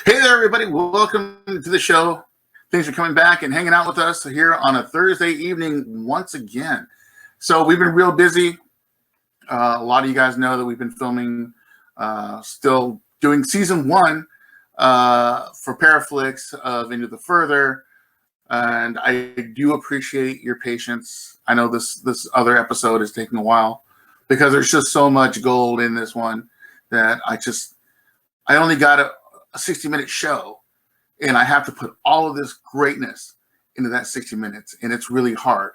Hey there, everybody. Welcome to the show. Thanks for coming back and hanging out with us here on a Thursday evening once again. So we've been real busy. A lot of you guys know that we've been filming, still doing season 1 for Paraflix of Into the Further. And I do appreciate your patience. I know this other episode is taking a while because there's just so much gold in this one that I only got a 60-minute show, and I have to put all of this greatness into that 60 minutes, and it's really hard.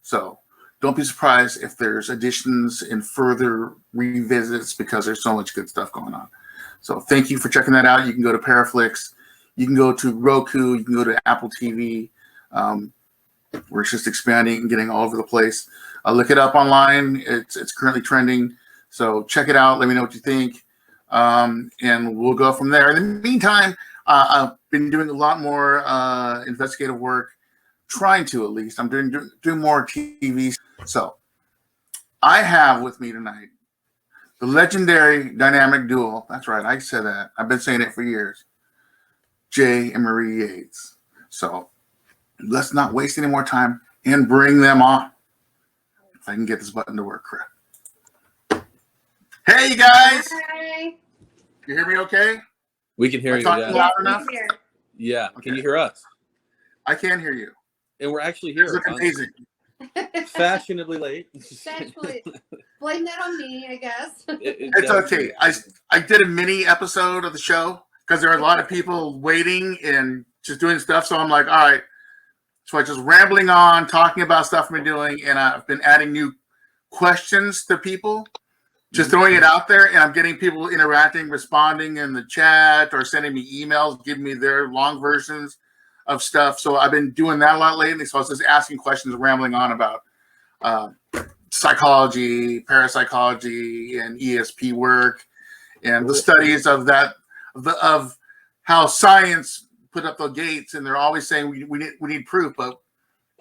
So don't be surprised if there's additions and further revisits because there's so much good stuff going on. So thank you for checking that out. You can go to Paraflix. You can go to Roku. You can go to Apple TV. We're just expanding and getting all over the place. Look it up online. It's currently trending. So check it out. Let me know what you think. And we'll go from there. In the meantime, I've been doing a lot more investigative work, trying to at least. I'm doing more TV. So I have with me tonight the legendary dynamic duo. That's right, I said that. I've been saying it for years. Jay and Marie Yates. So let's not waste any more time and bring them on. If I can get this button to work correct. Hey, you guys. Hi. You hear me okay? We can hear you. Talking loud enough? Yeah. Okay. Can you hear us? I can hear you. And we're actually here. It's looking amazing. Fashionably late. Essentially, blame that on me, I guess. It's okay. I did a mini episode of the show because there are a lot of people waiting and just doing stuff. So I'm like, all right. So I just rambling on, talking about stuff I've been doing, and I've been adding new questions to people. Just throwing it out there, and I'm getting people interacting, responding in the chat, or sending me emails, giving me their long versions of stuff. So I've been doing that a lot lately. So I was just asking questions, rambling on about psychology, parapsychology, and ESP work, and the studies of that, of how science put up the gates, and they're always saying we need proof. But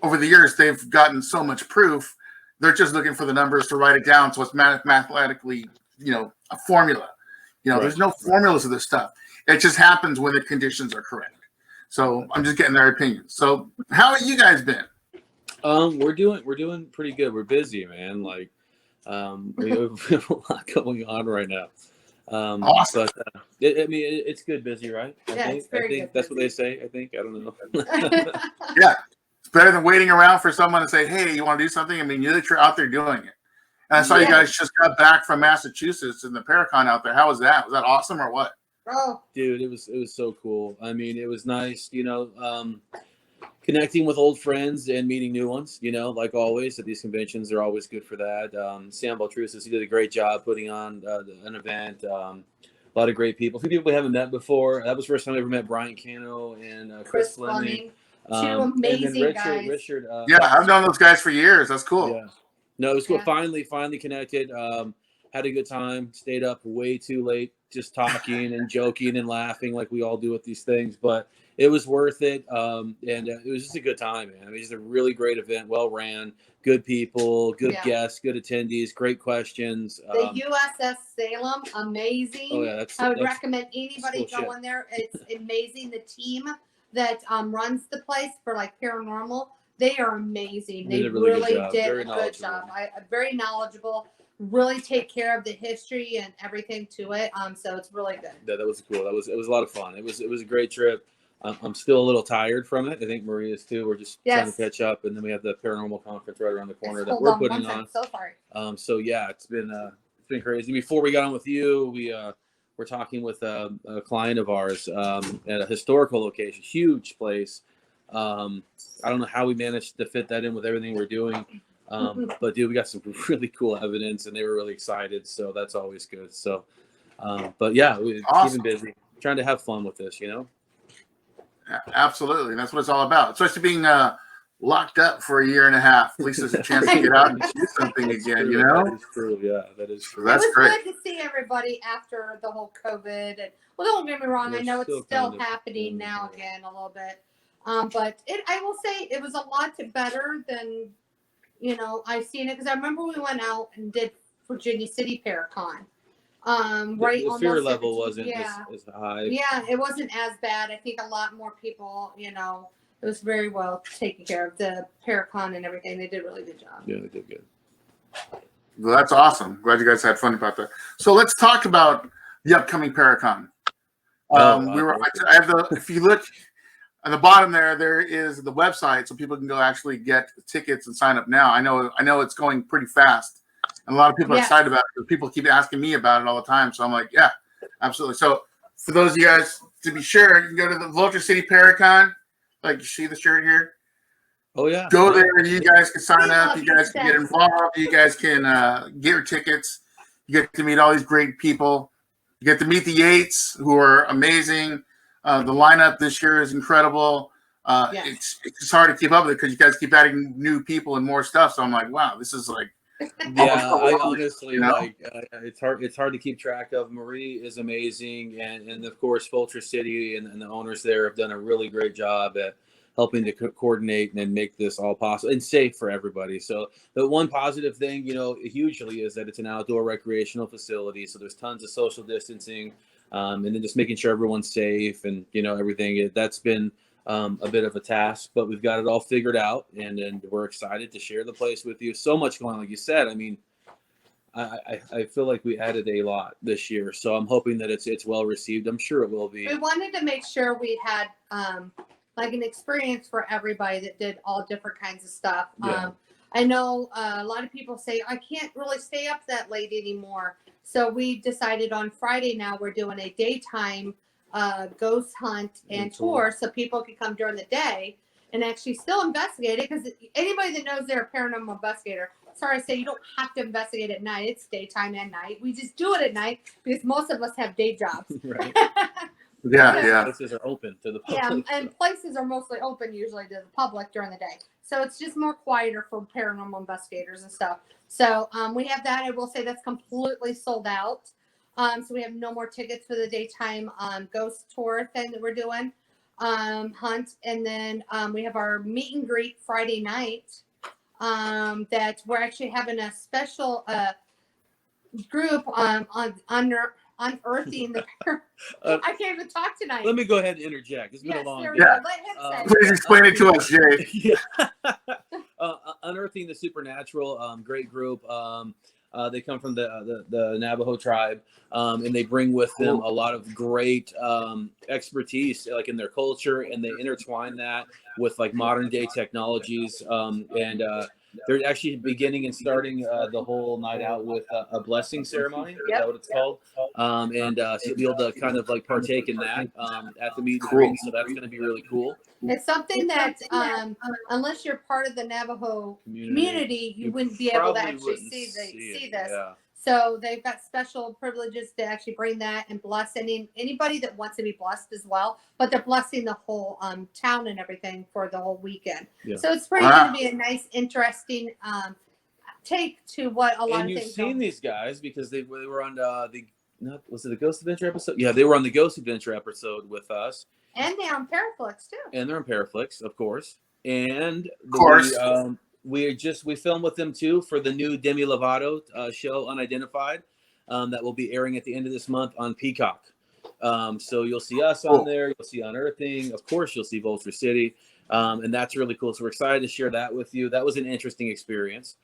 over the years, they've gotten so much proof. They're just looking for the numbers to write it down, so it's mathematically, a formula. Right. There's no formulas of this stuff. It just happens when the conditions are correct. So I'm just getting their opinions. So how have you guys been? We're doing pretty good. We're busy, man. Like, we have a lot going on right now. Awesome. But it's good busy, right? I think that's what they say. I don't know. Yeah. It's better than waiting around for someone to say, hey, you want to do something? I mean, you're out there doing it. And I saw you guys just got back from Massachusetts and the Paracon out there. How was that? Was that awesome or what? Oh, dude, it was so cool. I mean, it was nice, connecting with old friends and meeting new ones, like always at these conventions. They're always good for that. Sam Baltrusis, he did a great job putting on an event. A lot of great people. A few people we haven't met before. That was the first time I ever met Brian Cano and Chris Fleming. Two amazing guys. Richard. I've known those guys for years. That's cool. Yeah. No, it was cool. Yeah. Finally connected. Had a good time. Stayed up way too late, just talking and joking and laughing like we all do with these things. But it was worth it. And it was just a good time, man. I mean, it's a really great event. Well ran. Good people. Good guests. Good attendees. Great questions. The USS Salem, amazing. Oh yeah, I would recommend anybody cool go in there. It's amazing. The team that runs the place for like paranormal, they are amazing. They really did a good job. Very knowledgeable. Really take care of the history and everything to it. So it's really good. Yeah, that was cool. It was a lot of fun. It was a great trip. I'm still a little tired from it. I think Marie is too. We're just trying to catch up, and then we have the paranormal conference right around the corner that we're putting on. So sorry. So yeah, it's been crazy. Before we got on with you, we're talking with a client of ours at a historical location, huge place. I don't know how we managed to fit that in with everything we're doing. But dude, we got some really cool evidence, and they were really excited. So that's always good. So, but yeah, we're keeping busy, trying to have fun with this, Absolutely. That's what it's all about. Especially being locked up for a year and a half. At least there's a chance to get out and do something again, That is true. Yeah, that is true. That's great. It was good to see everybody after the whole COVID. And, well, don't get me wrong. I know it's still happening now again a little bit. But I will say it was a lot better than, I've seen it. Because I remember we went out and did Virginia City Paracon. Right. The fear level wasn't yeah. as high. Yeah, it wasn't as bad. I think a lot more people, it was very well taken care of. The Paracon and everything, they did a really good job. Yeah, they did good. Well, that's awesome. Glad you guys had fun about that. So let's talk about the upcoming Paracon. I have if you look on the bottom there is the website, so people can go actually get tickets and sign up now. I know it's going pretty fast, and a lot of people are excited about it. People keep asking me about it all the time, so I'm like, yeah, absolutely. So for those of you guys, to be sure, you can go to the Vulture City Paracon. Like, you see the shirt here? Oh yeah. Go there. You guys can sign up. You guys can get involved. You guys can get your tickets. You get to meet all these great people. You get to meet the Yates, who are amazing. The lineup this year is incredible. It's just hard to keep up with it because you guys keep adding new people and more stuff. So I'm like, wow, this is like. Yeah, I honestly it's hard to keep track of. Marie is amazing, and of course Vulture City and the owners there have done a really great job at helping to coordinate and make this all possible and safe for everybody. So the one positive thing, hugely, is that it's an outdoor recreational facility. So there's tons of social distancing, and then just making sure everyone's safe and everything. That's been a bit of a task, but we've got it all figured out, and we're excited to share the place with you. So much going on, like you said. I mean, I feel like we added a lot this year, so I'm hoping that it's well received. I'm sure it will be. We wanted to make sure we had like an experience for everybody that did all different kinds of stuff. Yeah. I know a lot of people say, I can't really stay up that late anymore. So we decided on Friday now we're doing a daytime ghost hunt and tour, so people can come during the day and actually still investigate it, because anybody that knows they're a paranormal investigator, sorry to say, you don't have to investigate at night. It's daytime and night. We just do it at night because most of us have day jobs. Right. Yeah. Places are open to the public. Yeah, and places are mostly open usually to the public during the day. So it's just more quieter for paranormal investigators and stuff. So we have that. I will say that's completely sold out. So we have no more tickets for the daytime ghost tour thing that we're doing, hunt. And then we have our meet and greet Friday night that we're actually having a special group on unearthing the I can't even talk tonight. Let me go ahead and interject. It's been a long day. Please explain it to us, Jay. Unearthing the Supernatural, great group. They come from the Navajo tribe, and they bring with them a lot of great expertise, like in their culture, and they intertwine that with like modern day technologies. And they're actually beginning and starting the whole night out with a blessing ceremony. Is that what it's called? And so you'll be able to kind of like partake in that at the meet and greet. So that's going to be really cool. It's something that unless you're part of the Navajo community, you wouldn't be able to actually see this. Yeah. So they've got special privileges to actually bring that and bless anybody that wants to be blessed as well. But they're blessing the whole town and everything for the whole weekend. Yeah. So it's pretty going to be a nice, interesting take to what a lot of things. And you've seen these guys because they were on was it the Ghost Adventure episode? Yeah, they were on the Ghost Adventure episode with us. And they're on Paraflix too. And they're on Paraflix, of course. And we filmed with them too for the new Demi Lovato show, Unidentified, that will be airing at the end of this month on Peacock. So you'll see us on there. You'll see Unearthing. Of course, you'll see Vulture City. And that's really cool. So we're excited to share that with you. That was an interesting experience.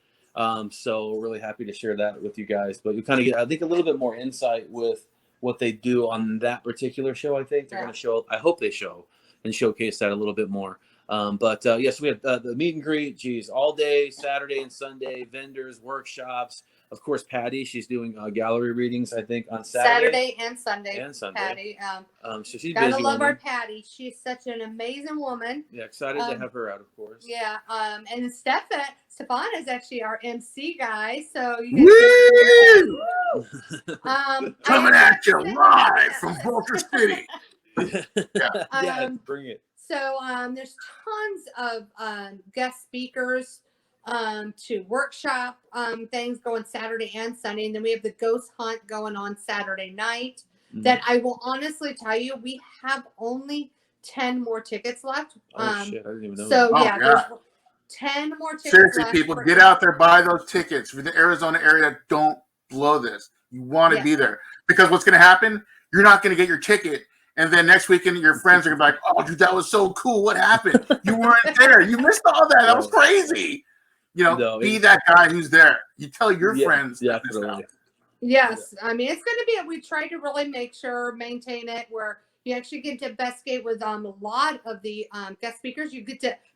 So we're really happy to share that with you guys. But you kind of get, I think, a little bit more insight with what they do on that particular show. I think they're going to show. I hope they show and showcase that a little bit more. Yes, we have the meet and greet. Geez, all day, Saturday and Sunday, vendors, workshops. Of course, Patty, she's doing gallery readings, I think, on Saturday and Sunday. Patty. So she's gotta busy. Love our Patty. She's such an amazing woman. Yeah, excited to have her out, of course. Yeah. And Stefan is actually our MC guy. So you guys coming at you live from Vulture City. Bring it. So there's tons of guest speakers to workshop things going Saturday and Sunday. And then we have the ghost hunt going on Saturday night. That I will honestly tell you, we have only 10 more tickets left. Shit, I didn't even know. So there's 10 more tickets Seriously, left. people, get out there, buy those tickets. For the Arizona area, don't blow this. You want to be there because what's going to happen? You're not going to get your ticket. And then next weekend, your friends are going to be like, oh, dude, that was so cool. What happened? You weren't there. You missed all that. That was crazy. You know, be that guy who's there. You tell your friends. Definitely. Yes. I mean, it's going to be, we try to really maintain it where you actually get to investigate with a lot of the guest speakers.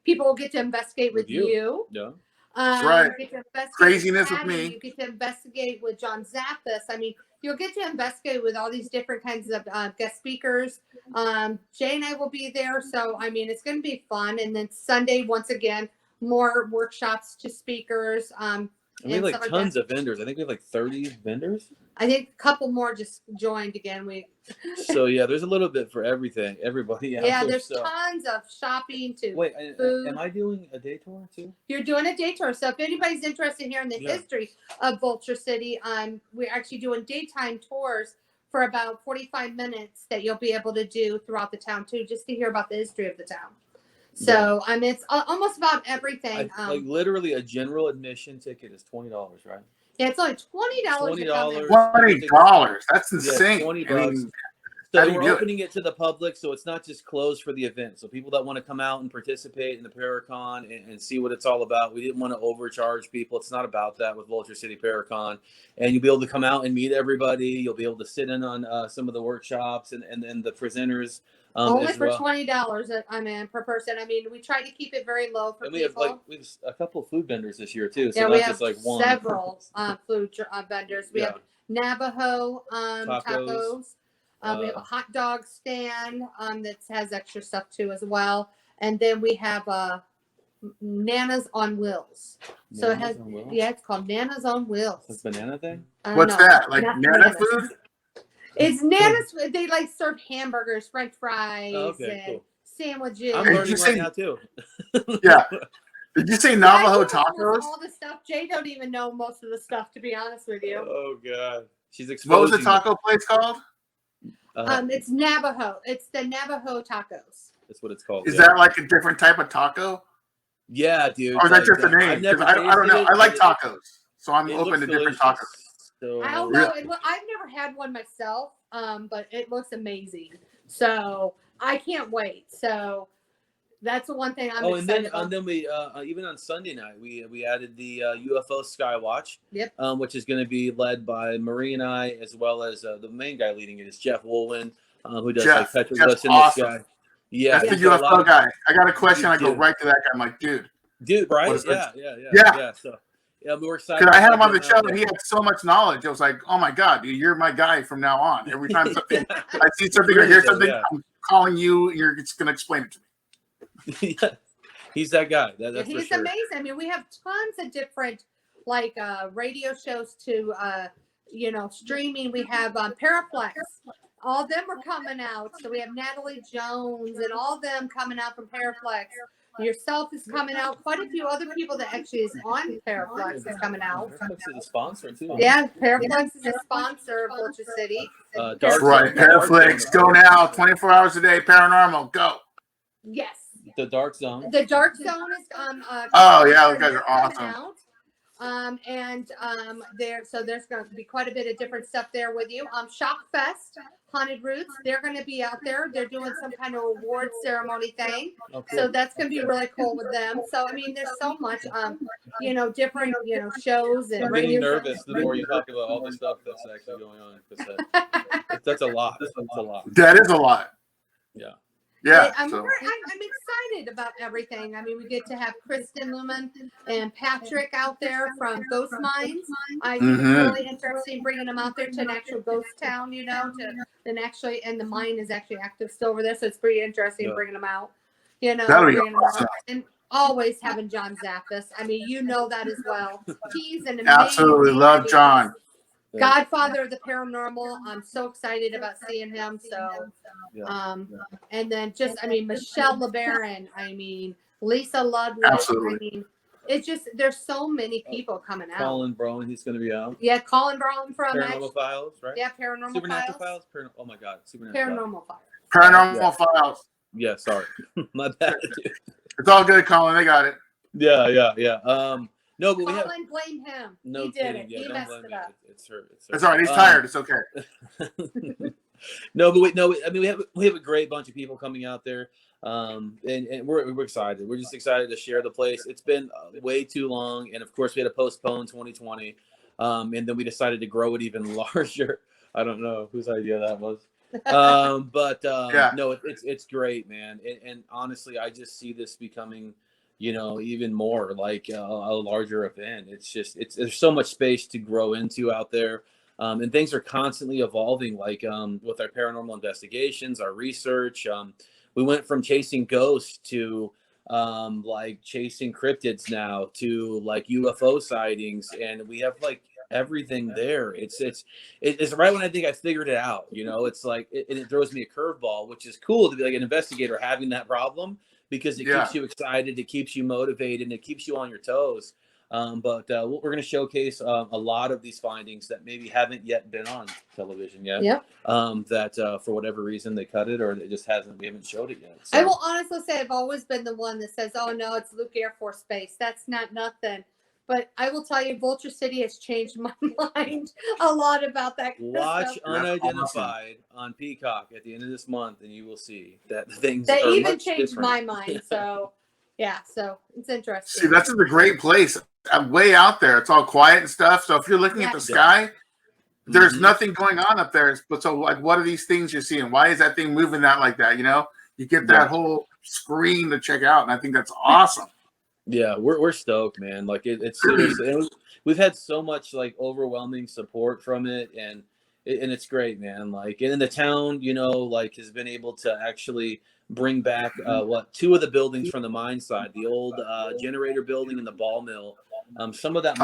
People will get to investigate with you. Yeah. That's right. Craziness with me. You get to investigate with John Zappis. I mean, you'll get to investigate with all these different kinds of guest speakers. Jay and I will be there. So, I mean, it's going to be fun. And then Sunday, once again, more workshops to speakers. We have like tons of vendors. I think we have like 30 vendors. I think a couple more just joined again. So yeah, there's a little bit for everything, everybody. Yeah, there's tons of shopping too. Wait, am I doing a day tour too? You're doing a day tour. So if anybody's interested here in the history of Vulture City, we're actually doing daytime tours for about 45 minutes that you'll be able to do throughout the town too, just to hear about the history of the town. So it's almost about everything. Like literally a general admission ticket is $20, right? Yeah, it's only $20. $20. That's insane. Yeah, $20. I mean, so we're opening it to the public, so it's not just closed for the event. So people that want to come out and participate in the Paracon and see what it's all about, we didn't want to overcharge people. It's not about that with Vulture City Paracon. And you'll be able to come out and meet everybody. You'll be able to sit in on some of the workshops and then the presenters. Only for $20, per person. I mean, we try to keep it very low for people. We have a couple of food vendors this year too. So yeah, not we have just like one. Several food vendors. We have Navajo tacos. We have a hot dog stand that has extra stuff too as well. And then we have Nana's on Wheels. So it has, it's called Nana's on Wheels. This banana thing? What's that? Like Nana food? It's Nana's. They like serve hamburgers, French fries, and sandwiches. I'm learning right now too. Yeah. Did you say Navajo tacos? All the stuff. Jay don't even know most of the stuff, to be honest with you. Oh God, she's exposing. What was the taco place called? It's Navajo. It's the Navajo tacos. That's what it's called. Is that like a different type of taco? Yeah, dude. Or is that just a name? I don't know. I like tacos, so I'm open to different tacos. So, I don't know. I've never had one myself, but it looks amazing. So I can't wait. So that's the one thing I'm excited about. And then we even on Sunday night we added the UFO Skywatch. Yep. Which is going to be led by Marie and I, as well as the main guy leading it is Jeff Woolwin, who does like petroglyphs in the sky. Yeah, that's the UFO guy. I got a question. I go right to that guy. I'm like, dude, right? Yeah. So. Yeah, we're excited. Because I had him on the show and he had so much knowledge. I was like, oh my God, dude, you're my guy from now on. Every time I see something or hear something, I'm calling you and you're just going to explain it to me. Yeah, he's that guy. That's he's for sure. Amazing. I mean, we have tons of different radio shows to, streaming. We have Paraplex. All of them are coming out. So we have Natalie Jones and all of them coming out from Paraplex. Yourself is coming out. Quite a few other people that actually is on Paraplex is coming out. Paraplex is a sponsor too. Yeah, Paraplex is a sponsor of Vulture City. That's right. Paraplex, go now. 24 hours a day. Paranormal, go. Yes. The Dark Zone. The Dark Zone is oh yeah, those guys are awesome. There's going to be quite a bit of different stuff there with you. Shock Fest, Haunted Roots, they're going to be out there. They're doing some kind of award ceremony thing. Okay. So that's going to be really cool with them. So, I mean, there's so much, different, shows. And I'm getting nervous the more you talk about all the stuff that's actually going on. That's a lot. That's a lot. That is a lot. Yeah. Yeah, I'm excited about everything. I mean, we get to have Kristen Lumen and Patrick out there from Ghost Mines. I think it's really interesting bringing them out there to an actual ghost town, and the mine is actually active still over there, so it's pretty interesting bringing them out. That'll be awesome. And always having John Zappis. I mean, that as well. He's an amazing. Absolutely love John. Godfather of the paranormal. I'm so excited about seeing him. So, and then Michelle LeBaron. Lisa Ludwig. Absolutely. It's just there's so many people coming out. Colin Brown, he's going to be out. Yeah, Colin Brown from Paranormal Files, right? Yeah, Paranormal Supernatural Files. Oh my God, Supernatural Paranormal Files. Paranormal Files. Yeah, sorry, my bad. It's all good, Colin. They got it. Yeah. No, but we have. Colin, blame him. No he did kidding. it. Yeah, He don't messed blame it me. up. It's her. It's all right. He's tired. It's okay. No, but I mean, we have a great bunch of people coming out there, and we're excited. We're just excited to share the place. It's been way too long, and of course, we had to postpone 2020, and then we decided to grow it even larger. I don't know whose idea that was, but Yeah. no, it's great, man. And honestly, I just see this becoming, even more like a larger event. It's just there's so much space to grow into out there. And things are constantly evolving, like with our paranormal investigations, our research. We went from chasing ghosts to like chasing cryptids now to like UFO sightings, and we have like everything there. It's right when I think I figured it out. It's like it throws me a curveball, which is cool to be like an investigator having that problem because it keeps you excited, it keeps you motivated, and it keeps you on your toes. But we're going to showcase a lot of these findings that maybe haven't yet been on television yet. Yep. That for whatever reason they cut it or it just we haven't showed it yet. So. I will honestly say I've always been the one that says, oh no, it's Luke Air Force Base. That's not nothing. But I will tell you, Vulture City has changed my mind a lot about that. Watch Unidentified on Peacock at the end of this month, and you will see that things they are even much changed different. my mind. So yeah, so it's interesting. See, that's a great place. I'm way out there. It's all quiet and stuff. So if you're looking at the sky, there's nothing going on up there. But so like, what are these things you're seeing? Why is that thing moving that like that? You get that whole screen to check out, and I think that's awesome. Yeah, we're stoked, man. Like it's seriously, we've had so much like overwhelming support from it, and it's great, man. Like, and in the town, like has been able to actually bring back two of the buildings from the mine side, the old generator building and the ball mill. Some of that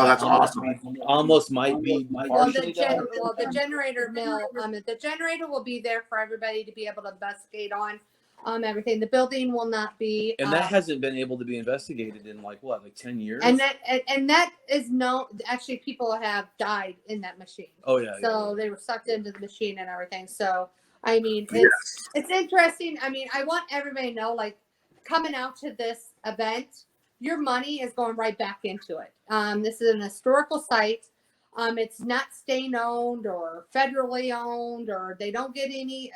almost might be partially done. The generator mill, the generator will be there for everybody to be able to investigate on. Everything. The building will not be. And that hasn't been able to be investigated in like 10 years. And that is known. Actually, people have died in that machine. Oh yeah. So they were sucked into the machine and everything. So I mean, it's interesting. I mean, I want everybody to know, like, coming out to this event, your money is going right back into it. This is an historical site. It's not state owned or federally owned, or they don't get any,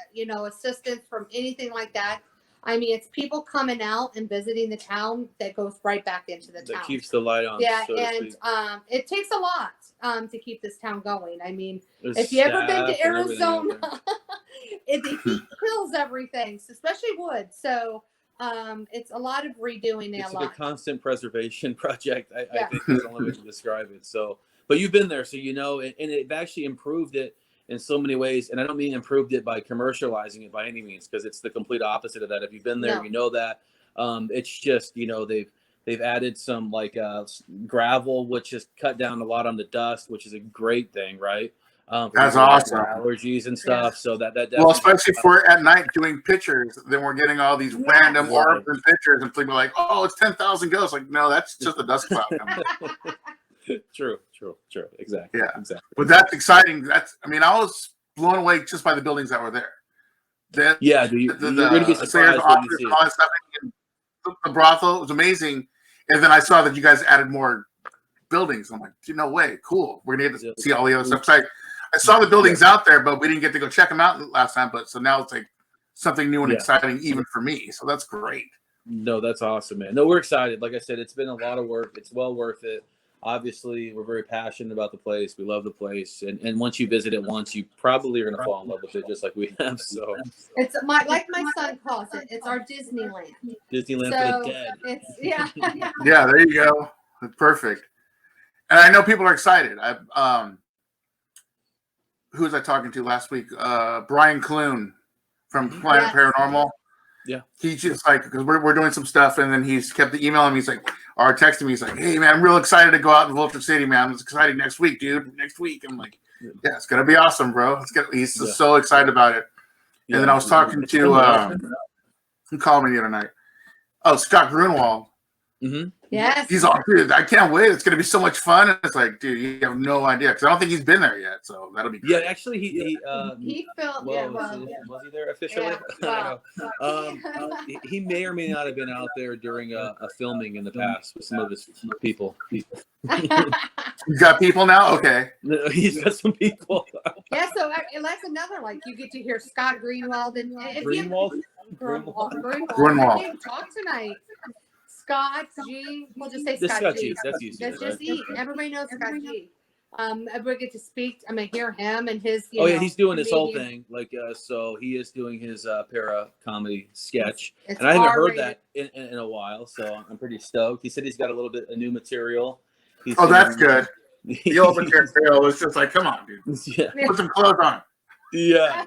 assistance from anything like that. I mean, it's people coming out and visiting the town that goes right back into the town. That keeps the light on. Yeah, so and it takes a lot to keep this town going. I mean, There's if you ever been to staff and Arizona, the heat kills everything, especially wood. So it's a lot of redoing. It's a constant preservation project. I think is the only way to describe it. So. But you've been there, so and it actually improved it in so many ways. And I don't mean improved it by commercializing it by any means, because it's the complete opposite of that. If you've been there, you know that. It's just, they've added some like gravel, which has cut down a lot on the dust, which is a great thing, right? That's awesome. Allergies and stuff. Yeah. So that well, especially for at night doing pictures, then we're getting all these random orbs and pictures, and people are like, oh, it's 10,000 ghosts. Like, no, that's just a dust cloud coming. True. Exactly. Yeah. Exactly. But that's exciting. I was blown away just by the buildings that were there. You're going to be surprised when you see it. The brothel was amazing. And then I saw that you guys added more buildings. I'm like, no way. Cool. We're going to get to see all the other stuff. So I saw the buildings out there, but we didn't get to go check them out last time. But so now it's like something new and exciting even for me. So that's great. No, that's awesome, man. No, we're excited. Like I said, it's been a lot of work. It's well worth it. Obviously, we're very passionate about the place. We love the place, and once you visit it once, you probably are going to fall in love with it, just like we have. So it's like my son calls it. It's our Disneyland. Disneyland for the dead. It's yeah, there you go. Perfect. And I know people are excited. Who was I talking to last week? Brian Clune from Planet Paranormal. Yeah. He just like, because we're doing some stuff, and then he's kept the emailing me. He's like, or texting me. He's like, hey, man, I'm real excited to go out in Vulture City, man. It's exciting next week, dude. Next week. I'm like, yeah, it's going to be awesome, bro. He's so excited about it. And then I was talking to, who called me the other night? Oh, Scott Grunwald. Mm-hmm. Yes. He's all, dude, I can't wait. It's going to be so much fun. And it's like, dude, you have no idea. Because I don't think he's been there yet. So that'll be great. Yeah, actually, he felt, well, was he there officially? Yeah, I don't know. He may or may not have been out there during a filming in the past with some of his people. You got people now? Okay. He's got some people. Yeah, so that's another, like, you get to hear Scott Greenwald and Greenwald? Greenwald. I can't talk tonight. Scott G. We'll just say Scott G. That's easier. That's just E. Everybody knows Scott G. Everybody get to speak. I'm gonna hear him and his. Yeah, he's doing this whole thing. Like, so he is doing his para comedy sketch, and I haven't heard that in a while. So I'm pretty stoked. He said he's got a little bit of new material. That's good. The old material is just like, come on, dude. Yeah. Put some clothes on. Yeah.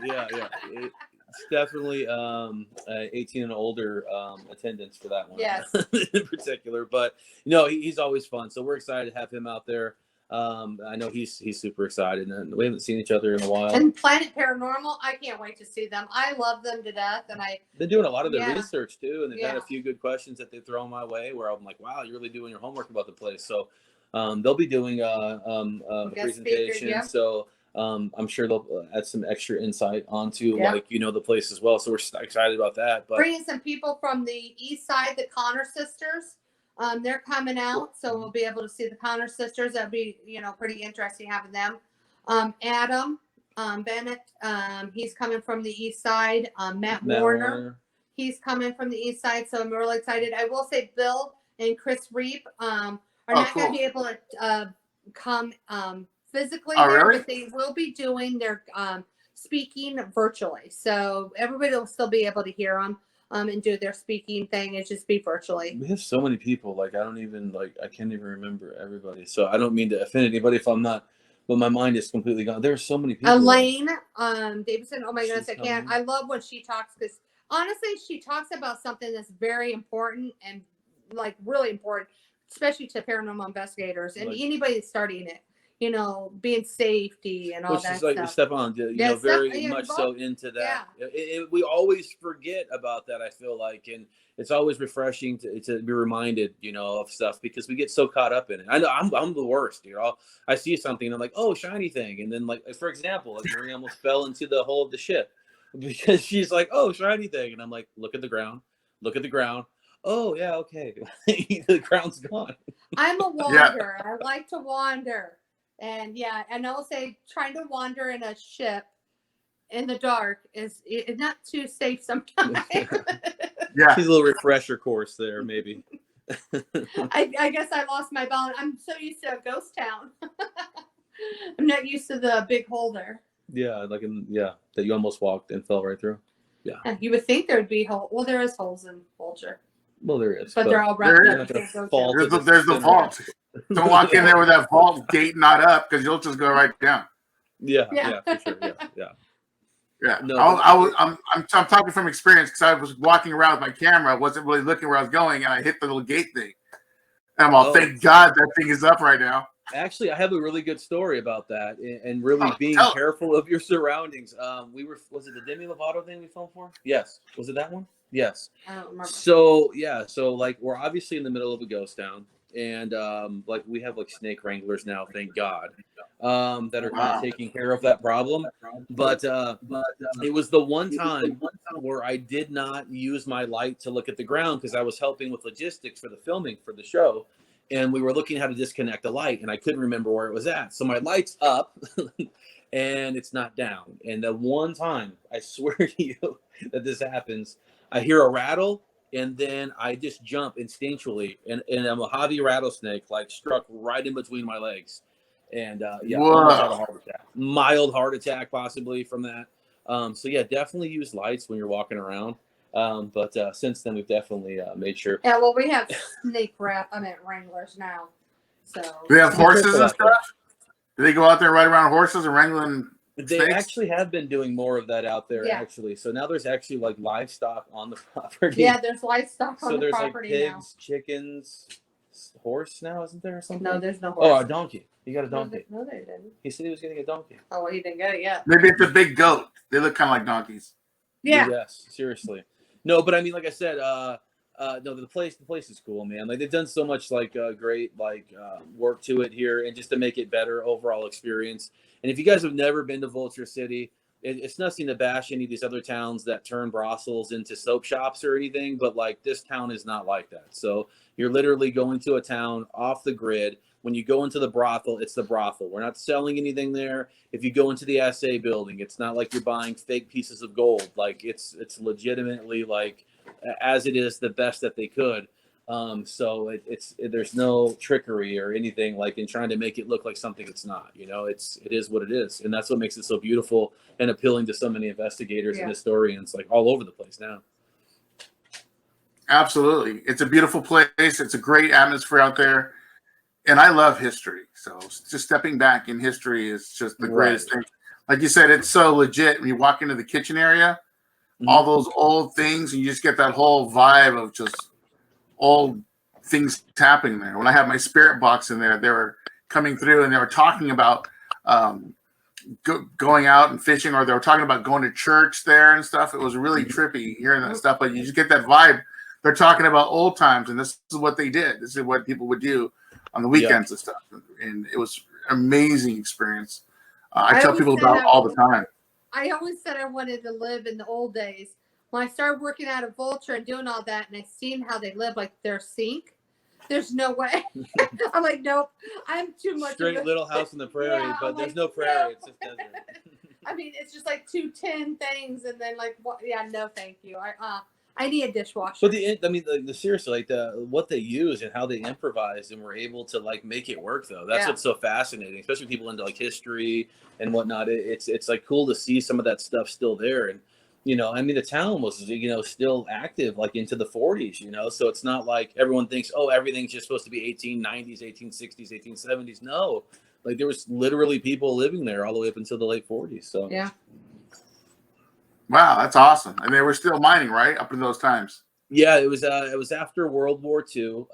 It's definitely 18 and older attendance for that one. Yes. In particular, but he's always fun. So we're excited to have him out there. I know he's super excited, and we haven't seen each other in a while. And Planet Paranormal, I can't wait to see them. I love them to death, and they're doing a lot of their research too, and they've had a Yeah. few good questions that they throw my way where I'm like, wow, you're really doing your homework about the place. So they'll be doing a presentation. Speaker, yeah. So I'm sure they'll add some extra insight onto Yeah. the place as well. So we're excited about that. But bringing some people from the east side, the Connor sisters. They're coming out, so we'll be able to see the Connor sisters. That'd be, pretty interesting having them. Adam Bennett, he's coming from the east side. Matt Warner, he's coming from the east side, so I'm really excited. I will say Bill and Chris Reap are not going to be able to come physically there, really? but they will be doing their speaking virtually. So everybody will still be able to hear them. And do their speaking thing. It just be virtually. We have so many people. Like, I can't even remember everybody. So I don't mean to offend anybody if I'm not, but my mind is completely gone. There's so many people. Elaine Davidson. Oh my goodness, I can't. coming. I love when she talks because honestly, she talks about something that's very important and like really important, especially to paranormal investigators and anybody that's studying it. Being safety and all Which that is like stuff. Stefan, very much so into that. Yeah. We always forget about that, I feel like, and it's always refreshing to be reminded, of stuff because we get so caught up in it. I know I'm the worst, I see something and I'm like, oh, shiny thing, and then like for example, like Marie almost fell into the hull of the ship because she's like, oh, shiny thing, and I'm like, look at the ground. Oh yeah, okay. The ground's gone. I'm a wanderer. I like to wander. And I'll say trying to wander in a ship in the dark is not too safe sometimes. Yeah. She's a little refresher course there, maybe. I guess I lost my balance. I'm so used to a ghost town. I'm not used to the big hole there. Yeah, that you almost walked and fell right through. Yeah. You would think there'd be hole. Well, there is holes in Vulture. Well, there is. But they're all wrapped up. There's the vault. Don't walk in there with that vault gate not up because you'll just go right down. Yeah, for sure. Yeah. No, I'm talking from experience because I was walking around with my camera, wasn't really looking where I was going, and I hit the little gate thing. And I'm all, thank God that thing is up right now. Actually, I have a really good story about that, and really being careful of your surroundings. Was it the Demi Lovato thing we filmed for? Yes. Was it that one? Yes. I don't remember. So like we're obviously in the middle of a ghost town, and like we have like snake wranglers now, thank God, that are kind of taking care of that problem. But it was the one time where I did not use my light to look at the ground because I was helping with logistics for the filming for the show. And we were looking how to disconnect the light, and I couldn't remember where it was at. So my light's up, and it's not down. And the one time, I swear to you that this happens, I hear a rattle, and then I just jump instinctually, and a Mojave rattlesnake like struck right in between my legs, and almost had a heart attack, mild heart attack possibly from that. So definitely use lights when you're walking around. But since then we've definitely made sure. Yeah, well, we have wranglers now. So do they have horses and stuff? Do they go out there and ride around horses and wrangling? They snakes? actually have been doing more of that out there, actually. So now there's actually like livestock on the property. Yeah, there's livestock on the property now. So there's like pigs, chickens, horse now, isn't there, or something? No, there's no horse. Oh, a donkey. You got a donkey. No, they didn't. He said he was getting a donkey. Oh, well, he didn't get it yet. Maybe it's a big goat. They look kind of like donkeys. Yeah. Yes, seriously. No, but I mean, like I said, No, the place is cool, man. Like they've done so much like great work to it here, and just to make it better overall experience. And if you guys have never been to Vulture City, it's nothing to bash any of these other towns that turn brothels into soap shops or anything, but like this town is not like that. So you're literally going to a town off the grid. When you go into the brothel, it's the brothel. We're not selling anything there. If you go into the assay building, it's not like you're buying fake pieces of gold. Like it's legitimately like as it is the best that they could. So there's no trickery or anything like in trying to make it look like something it's not. You know, it is what it is, and that's what makes it so beautiful and appealing to so many investigators and historians like all over the place now. Absolutely, it's a beautiful place. It's a great atmosphere out there, and I love history. So just stepping back in history is just the greatest thing. Like you said, it's so legit. When you walk into the kitchen area, all those old things, and you just get that whole vibe of just old things happening there. When I had my spirit box in there, they were coming through and they were talking about going out and fishing, or they were talking about going to church there and stuff. It was really trippy hearing that stuff, but you just get that vibe. They're talking about old times, and this is what they did. This is what people would do on the weekends and stuff. And it was an amazing experience. I tell people about it all the time. I always said I wanted to live in the old days. When I started working out of Vulture and doing all that, and I seen how they live, like their sink, there's no way. I'm like, nope, I'm too much. Straight Little House on the Prairie, but there's no prairie. It's just desert. I mean, it's just like 2 tin things, and then like, what? Yeah, no, thank you. I need a dishwasher. But seriously, like what they use and how they improvise and were able to like make it work though. That's what's so fascinating, especially people into like history and whatnot. It's like cool to see some of that stuff still there. And you know, I mean, the town was, you know, still active like into the 40s, you know, so it's not like everyone thinks, oh, everything's just supposed to be 1890s, 1860s, 1870s. No, like there was literally people living there all the way up until the late 40s. So yeah. Wow, that's awesome. And they were still mining, right, up in those times. Yeah, it was after World War II.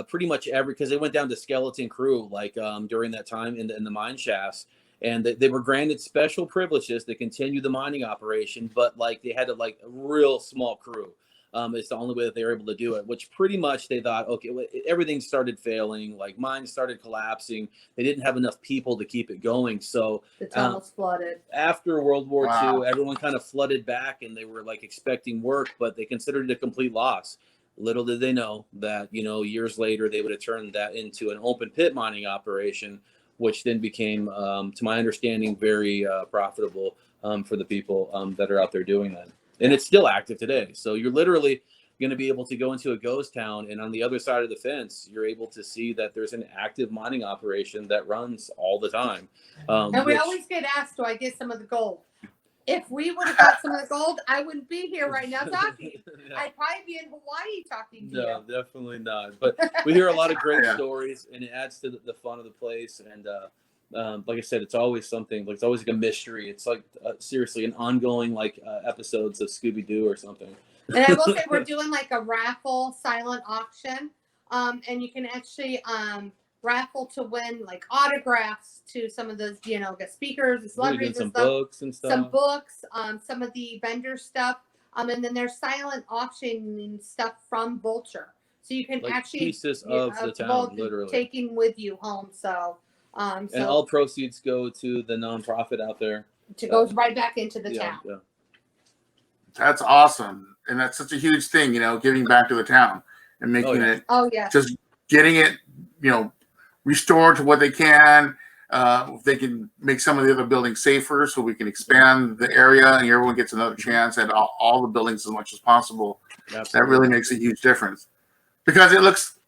Pretty much because they went down to skeleton crew like during that time in the mine shafts. And they were granted special privileges to continue the mining operation, but like they had a real small crew. It's the only way that they were able to do it, which pretty much they thought, okay, everything started failing, like mines started collapsing. They didn't have enough people to keep it going. So the tunnels flooded. After World War II, everyone kind of flooded back and they were like expecting work, but they considered it a complete loss. Little did they know that, you know, years later, they would have turned that into an open pit mining operation, which then became, to my understanding, very profitable for the people that are out there doing that. And it's still active today. So you're literally going to be able to go into a ghost town, and on the other side of the fence, you're able to see that there's an active mining operation that runs all the time. And we always get asked, do I get some of the gold? If we would have got some of the gold, I wouldn't be here right now talking. Yeah. I'd probably be in Hawaii talking to you. No, definitely not. But we hear a lot of great stories, and it adds to the fun of the place. And like I said, it's always something. Like it's always like a mystery. It's like seriously an ongoing episodes of Scooby-Doo or something. And I will say we're doing like a raffle silent auction, and you can actually raffle to win like autographs to some of the, you know, the speakers, the celebrities, and stuff. Books and stuff. Some books, some of the vendor stuff, and then there's silent auctioning stuff from Vulture, so you can like actually pieces of the town, literally taking with you home. So, and all proceeds go to the nonprofit out there. Goes right back into the town. Yeah. That's awesome, and that's such a huge thing, you know, giving back to the town and making it. Oh yeah. Just getting it, you know, restored to what they can. If they can make some of the other buildings safer, so we can expand the area and everyone gets another chance at all the buildings as much as possible. Absolutely. That really makes a huge difference, because it looks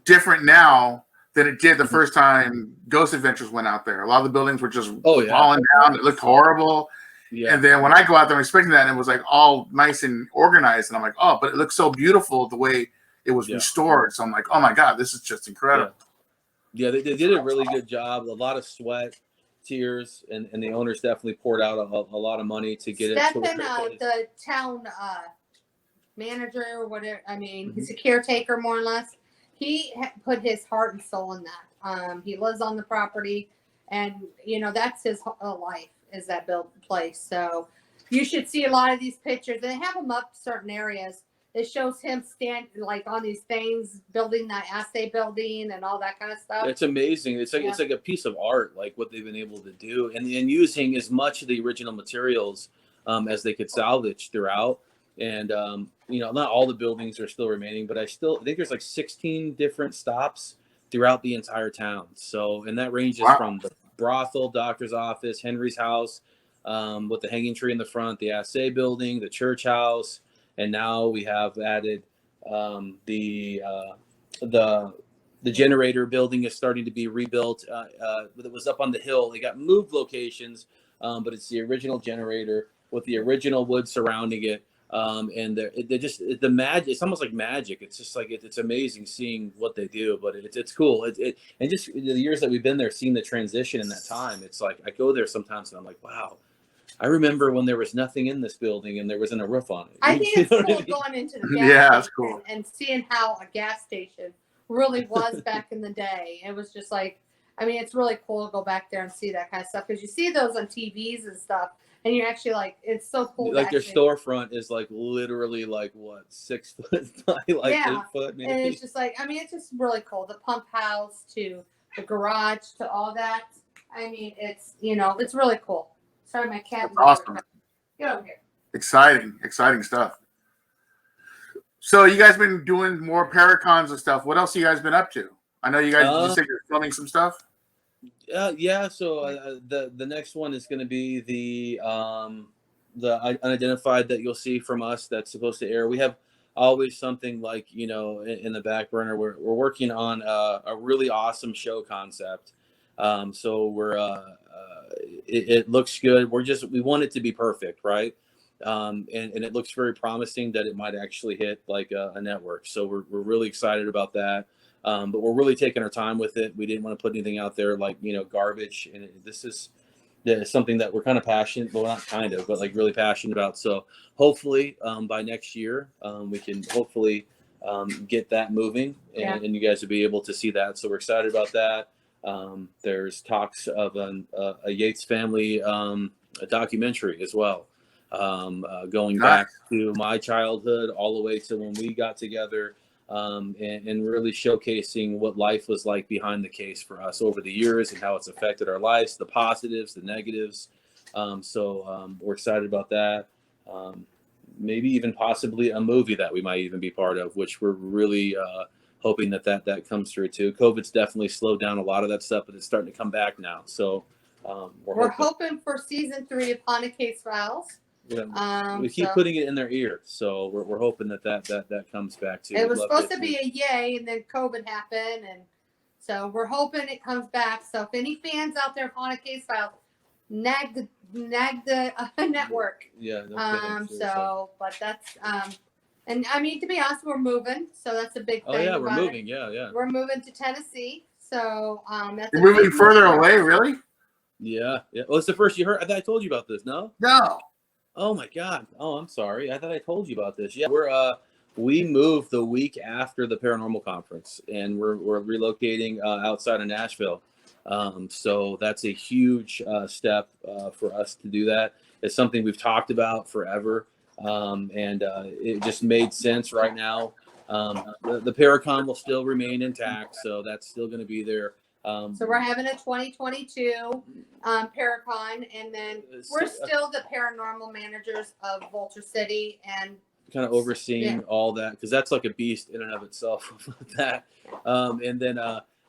different now than it did the first time Ghost Adventures went out there. A lot of the buildings were just falling down. It looked horrible. Yeah. And then when I go out there, I'm expecting that, and it was like all nice and organized, and I'm like, oh, but it looks so beautiful the way it was restored. So I'm like, oh my God, this is just incredible. Yeah, they did a really good job. A lot of sweat, tears, and the owners definitely poured out a lot of money to get Stefan, it. The town manager or whatever, I mean, he's a caretaker more or less. He put his heart and soul in that. He lives on the property, and, you know, that's his life, is that built place. So you should see a lot of these pictures. They have them up certain areas. It shows him stand like on these things, building that assay building and all that kind of stuff. It's amazing. It's like a piece of art, like what they've been able to do, and using as much of the original materials as they could salvage throughout. And not all the buildings are still remaining, but I think there's like 16 different stops throughout the entire town. So, and that ranges from the brothel, doctor's office, Henry's house, with the hanging tree in the front, the assay building, the church house. And now we have added the generator building is starting to be rebuilt. It was up on the hill. They got moved locations, but it's the original generator with the original wood surrounding it. And they're just the magic. It's almost like magic. It's just like it's amazing seeing what they do. But it's cool. And just the years that we've been there, seeing the transition in that time. It's like I go there sometimes and I'm like, wow. I remember when there was nothing in this building and there wasn't a roof on it. I think it's cool going into the gas station cool. and seeing how a gas station really was back in the day. It was just like, I mean, it's really cool to go back there and see that kind of stuff because you see those on TVs and stuff, and you're actually like, it's so cool. Like their storefront is like literally like what 6 foot by like 8 foot, maybe. And it's just like, I mean, it's just really cool. The pump house to the garage to all that. I mean, it's it's really cool. Sorry, my cat. That's awesome. Get over here. Exciting stuff. So you guys been doing more Paracons and stuff. What else you guys been up to? I know you guys you said you're filming some stuff. Yeah. So the next one is going to be the unidentified that you'll see from us. That's supposed to air. We have always something like in the back burner. We're working on a really awesome show concept. So we're it looks good. We want it to be perfect, right? And it looks very promising that it might actually hit like a network. So we're really excited about that. But we're really taking our time with it. We didn't want to put anything out there like garbage. And this is something that we're kind of passionate, well, not kind of, but like really passionate about. So hopefully by next year we can hopefully get that moving, and you guys will be able to see that. So we're excited about that. There's talks of a Yates family a documentary as well, going back to my childhood all the way to when we got together, and really showcasing what life was like behind the case for us over the years and how it's affected our lives, the positives, the negatives. So we're excited about that. Maybe even possibly a movie that we might even be part of, which we're really hoping that comes through too. COVID's definitely slowed down a lot of that stuff, but it's starting to come back now. So we're hoping for season 3 of Haunted Case Files. Yeah, we keep putting it in their ear, so we're hoping that comes back too. It was supposed to be a yay, and then COVID happened, and so we're hoping it comes back. So if any fans out there of Haunted Case Files, nag the network. Yeah. But that's and I mean, to be honest, we're moving, so that's a big thing. Oh yeah, we're moving. Yeah. We're moving to Tennessee, so that's. You're moving further away, really? Yeah. Well, it's the first you heard. I thought I told you about this. No. Oh my God. Oh, I'm sorry. I thought I told you about this. Yeah, we moved the week after the paranormal conference, and we're relocating outside of Nashville. So that's a huge step for us to do that. It's something we've talked about forever, and it just made sense right now. The Paracon will still remain intact, so that's still going to be there. So we're having a 2022 Paracon, and then we're still the paranormal managers of Vulture City and kind of overseeing all that, because that's like a beast in and of itself. That, and then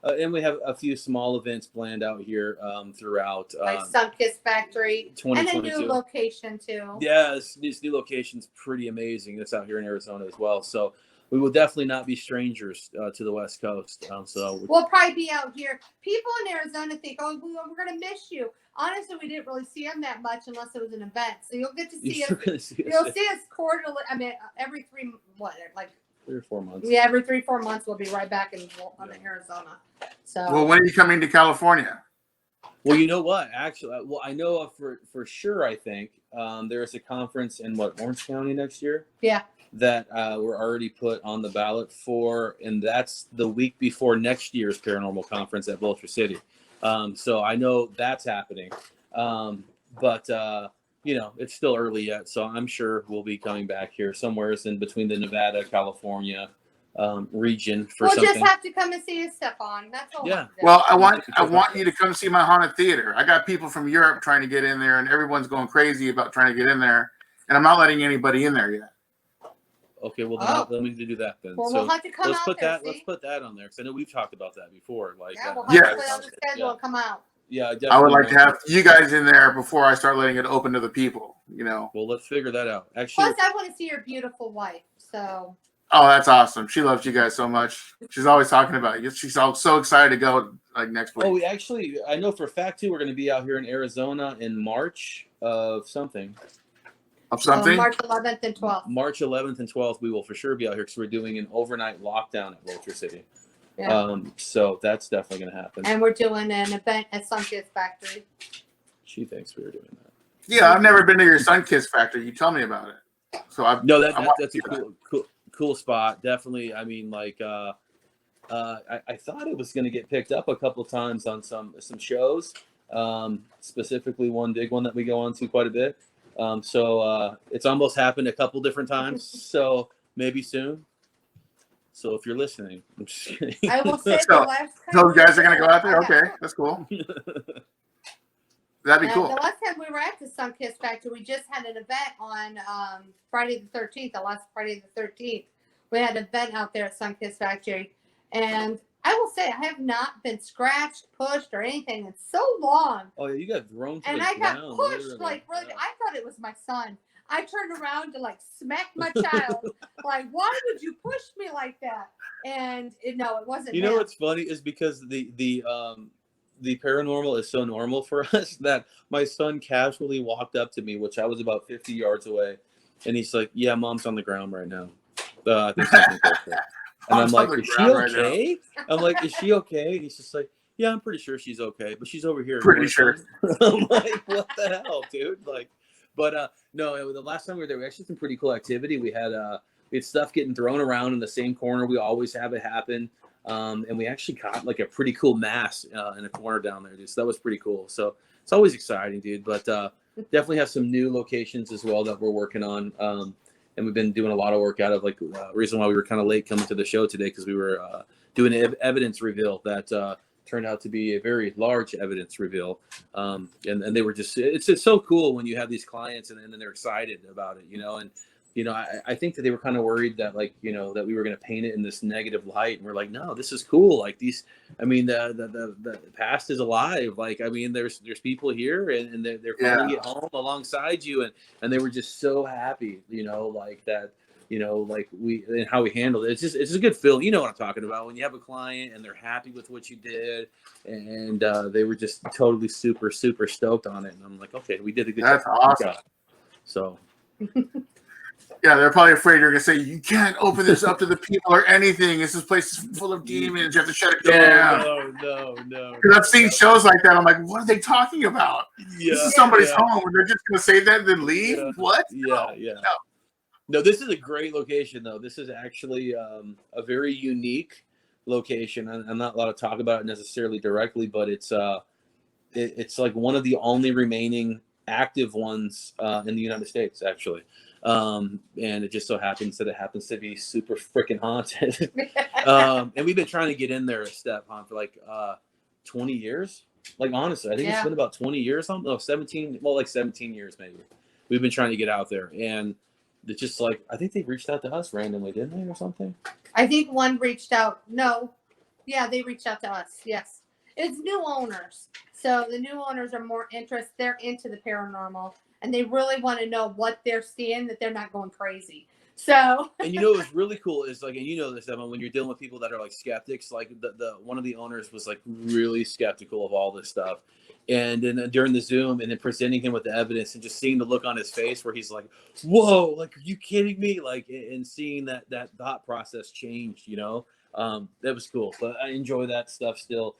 and we have a few small events planned out here throughout. Like Sunkiss Factory, 2022. And a new location too. Yes, this new location's pretty amazing. That's out here in Arizona as well. So we will definitely not be strangers to the West Coast. So we'll probably be out here. People in Arizona think, "Oh, we're going to miss you." Honestly, we didn't really see them that much unless it was an event. So you'll get to see us. You'll see us quarterly. I mean, every 3 or 4 months. Yeah, every 3-4 months we'll be right back in Arizona. So. Well, when are you coming to California? Well, you know what? Actually, I know for sure. I think there's a conference in Orange County next year. Yeah. That we're already put on the ballot for, and that's the week before next year's paranormal conference at Vulture City. So I know that's happening. But it's still early yet, so I'm sure we'll be coming back here somewhere in between the Nevada, California region for we'll something. just have to come and see you, Stefan. That's all. Yeah. Well, I want you to come see my haunted theater. I got people from Europe trying to get in there, and everyone's going crazy about trying to get in there, and I'm not letting anybody in there yet. Okay, well, then we need to do that then. Well, so we'll have to come let's out put there, that. see? Let's put that on there because I know we've talked about that before. Like, Yeah, we'll have Yes. to put on the schedule and come out. Yeah, definitely. I would like to have you guys in there before I start letting it open to the people. Well, let's figure that out. Actually, Plus, I want to see your beautiful wife. So. Oh, that's awesome. She loves you guys so much. She's always talking about you. She's so excited to go like next week. Oh, I know for a fact too. We're going to be out here in Arizona in March of something. Of something? March 11th and 12th. March 11th and 12th, we will for sure be out here because we're doing an overnight lockdown at Vulture City. Yeah. So that's definitely going to happen. And we're doing an event at Sunkist Factory. She thinks we were doing that. Yeah, I've never been to your Sunkiss factory. You tell me about it. So that's a cool spot. Definitely. I mean, like, I thought it was going to get picked up a couple of times on some shows, specifically one big one that we go on to quite a bit. So it's almost happened a couple different times. So maybe soon. So if you're listening, I'm just kidding. I will say So, the last time. those guys are going to go out there? Okay, that's cool. That'd be cool. The last time we were at the Sunkist Factory, we just had an event on Friday the 13th, the last Friday the 13th. We had an event out there at Sunkist Factory. And I will say, I have not been scratched, pushed, or anything in so long. Oh, yeah, you got thrown to and the I got ground, pushed, literally. like, really. Yeah. I thought it was my son. I turned around to, like, smack my child. Like, why would you push me like that? And, no, it wasn't You know him. what's funny is because the paranormal is so normal for us that my son casually walked up to me, which I was about 50 yards away, and he's like, "Yeah, Mom's on the ground right now." I think something close there. And I'm like, "Is she okay?" I'm like, "Is she okay?" And he's just like, "Yeah, I'm pretty sure she's okay, but she's over here." Pretty sure. I'm like, "What the hell, dude?" Like, but no, the last time we were there, we actually had some pretty cool activity. We had stuff getting thrown around in the same corner. We always have it happen. And we actually caught like a pretty cool mass in a corner down there, dude. So that was pretty cool. So it's always exciting, dude. But definitely have some new locations as well that we're working on. And we've been doing a lot of work out of like reason why we were kind of late coming to the show today because we were doing an evidence reveal that turned out to be a very large evidence reveal. And they were just it's so cool when you have these clients and then they're excited about it, and. I think that they were kind of worried that that we were going to paint it in this negative light. And we're like, no, this is cool. Like the past is alive. Like, I mean, there's people here and they're calling it home alongside you. And they were just so happy, like that, like and how we handled it. It's just a good feeling. You know what I'm talking about when you have a client and they're happy with what you did. And they were just totally super, super stoked on it. And I'm like, okay, we did a good job. That's awesome. So. Yeah, they're probably afraid you're going to say, you can't open this up to the people or anything. This place is full of demons. You have to shut it down. No. Because I've seen shows like that. I'm like, what are they talking about? Yeah, this is somebody's home. And they're just going to say that and then leave? Yeah. What? Yeah. No, this is a great location, though. This is actually a very unique location. I'm not allowed to talk about it necessarily directly, but it's like one of the only remaining active ones in the United States, actually. And it just so happens that it happens to be super freaking haunted. And we've been trying to get in there, Stefan, for like 20 years. Like, honestly, I think it's been about 20 years, something. No, 17. Well, like 17 years maybe. We've been trying to get out there, and it's just like I think they reached out to us randomly, didn't they, or something? I think one reached out. No, they reached out to us. Yes, it's new owners. So the new owners are more interested. They're into the paranormal. And they really want to know what they're seeing, that they're not going crazy. So. And what's really cool is like, and this, Emma, when you're dealing with people that are like skeptics, like the one of the owners was like really skeptical of all this stuff. And then during the Zoom and then presenting him with the evidence and just seeing the look on his face where he's like, whoa, like, are you kidding me? Like, and seeing that thought process changed, that was cool. But I enjoy that stuff still.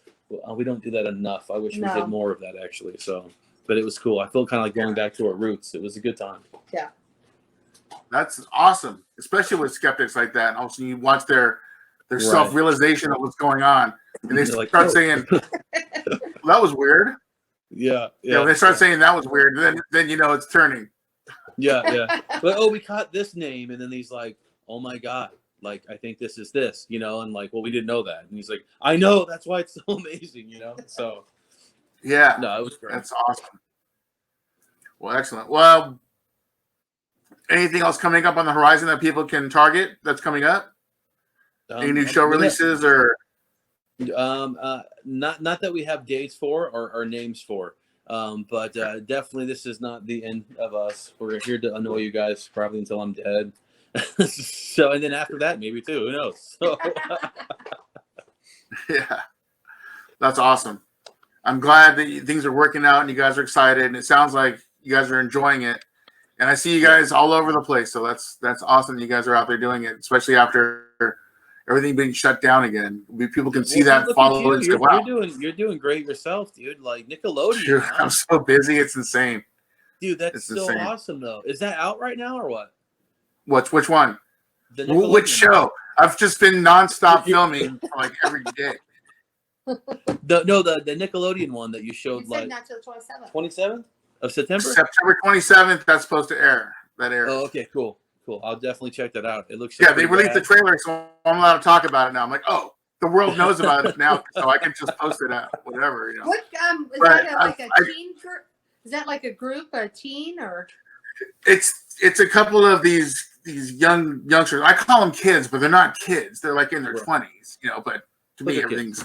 We don't do that enough. I wish we did more of that actually. So. But it was cool. I felt kind of like going back to our roots. It was a good time. Yeah. That's awesome, especially with skeptics like that. And also, you watch their self-realization of what's going on, and they start saying, "That was weird." Yeah. When they start saying that was weird, then you know it's turning. Yeah. But we caught this name, and then he's like, oh my god, like I think this is this, and like, well, we didn't know that, and he's like, I know, that's why it's so amazing, So yeah, no, it was great. That's awesome. Well, excellent. Well, anything else coming up on the horizon that people can target that's coming up? Any new show releases or? Not that we have dates for or names for, but definitely this is not the end of us. We're here to annoy you guys probably until I'm dead. So, and then after that, maybe too. Who knows? So. Yeah, that's awesome. I'm glad that things are working out and you guys are excited, and it sounds like you guys are enjoying it. And I see you guys all over the place, so that's awesome. You guys are out there doing it, especially after everything being shut down again. People can see that, follow it. You're doing great yourself, dude. Like Nickelodeon. Dude, I'm so busy, it's insane. Dude, that's so awesome though. Is that out right now or what? Which one? Which show? I've just been nonstop filming like every day. The Nickelodeon one that you showed, you said not till 27th. 27th of September. September 27th. That's supposed to air. That airs. Oh, okay, cool. I'll definitely check that out. It looks they released the trailer, so I'm allowed to talk about it now. I'm like, oh, the world knows about it now, so I can just post it out, whatever. What is that like a teen group? Is that like a group or a teen or? It's a couple of these youngsters. I call them kids, but they're not kids. They're like in their 20s, but to me everything's.